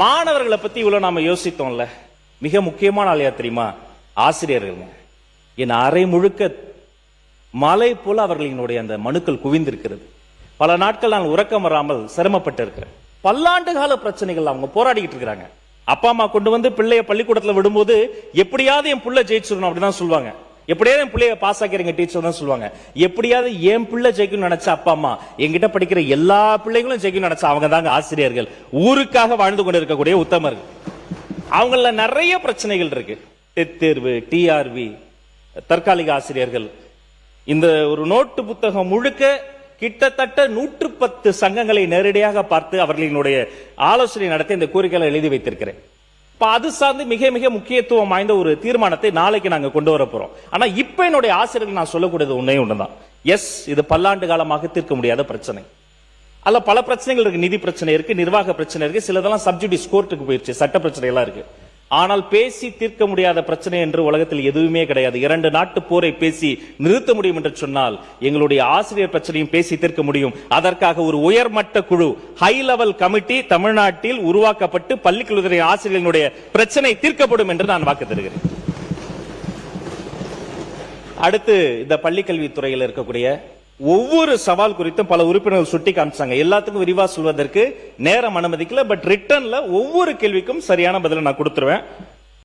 மாணவர்களை பத்தி இவ்வளவு நாம யோசித்தோம்ல, மிக முக்கியமான ஆளையா தெரியுமா? ஆசிரியர்கள். என் அரை முழுக்க மலை போல அவர்களினுடைய அந்த மனுக்கள் குவிந்திருக்கிறது. பல நாட்கள் நான் உறக்கம் வராமல் சிரமப்பட்டு இருக்கிறேன். பல்லாண்டு கால பிரச்சனைகள் அவங்க போராடிக்கிட்டு இருக்கிறாங்க. அப்பா அம்மா கொண்டு வந்து பிள்ளைய பள்ளிக்கூடத்துல விடும்போது எப்படியாவது என் பிள்ளை ஜெயிச்சிடணும் அப்படிதான் சொல்லுவாங்க. எப்படியாவது என் பிள்ளைய பாஸ் ஆக்கிறீங்க டீச்சர் தான் சொல்லுவாங்க. எப்படியாவது என் பிள்ளை ஜெயிக்கணும்னு நினைச்ச அப்பா அம்மா, என்கிட்ட படிக்கிற எல்லா பிள்ளைகளும் ஜெயிக்கணும்னு நினைச்சா அவங்க தாங்க ஆசிரியர்கள். ஊருக்காக வாழ்ந்து கொண்டு இருக்கக்கூடிய உத்தமர்கள். அவங்கள நிறைய பிரச்சனைகள் இருக்கு. டெட் தேர்வு, டிஆர்வி, தற்காலிக ஆசிரியர்கள். இந்த ஒரு நோட்டு புத்தகம் முழுக்க கிட்டத்தட்ட 110 சங்கங்களை நேரடியாக பார்த்து அவர்களினுடைய ஆலோசனை நடத்தி இந்த கோரிக்கைகளை எழுதி வைத்திருக்கிறேன். அது சார்ந்து மிக மிக முக்கியத்துவம் வாய்ந்த ஒரு தீர்மானத்தை நாளைக்கு நாங்க கொண்டு வர போறோம். ஆனா இப்ப என்னுடைய ஆசிரியர்கள் நான் சொல்லக்கூடியது ஒண்ணுதான். எஸ், இது பல்லாண்டு காலமாக தீர்க்க முடியாத பிரச்சனை. அல்ல, பல பிரச்சனைகள் இருக்கு. நிதி பிரச்சனை இருக்கு, நிர்வாக பிரச்சனை இருக்கு, சிலதெல்லாம் சப்ஜுடிஸ் கோர்ட்டுக்கு போயிடுச்சு, சட்ட பிரச்சனை எல்லாம் இருக்கு. ஆனால் பேசி தீர்க்க முடியாத பிரச்சனை என்று உலகத்தில் எதுவுமே கிடையாது. 2 நாட்டு போரை பேசி நிறுத்த முடியும் என்று சொன்னால் எங்களுடைய ஆசிரியர் பிரச்சனையும் பேசி தீர்க்க முடியும். அதற்காக ஒரு உயர்மட்ட குழு, ஹை லெவல் கமிட்டி தமிழ்நாட்டில் உருவாக்கப்பட்டு பள்ளிக்கல்வித்துறை ஆசிரியர்களுடைய பிரச்சனை தீர்க்கப்படும் என்று நான் வாக்கு தருகிறேன். அடுத்து, இந்த பள்ளிக்கல்வித்துறையில் இருக்கக்கூடிய ஒவ்வொரு சவால் குறித்தும் பல உறுப்பினர்கள் சுட்டி காமிச்சாங்க. எல்லாத்துக்கும் விரிவா சொல்வதற்கு நேரம் அனுமதிக்கல. பட் ரிட்டன்ல ஒவ்வொரு கேள்விக்கும் சரியான பதிலை நான் கொடுத்துருவேன்.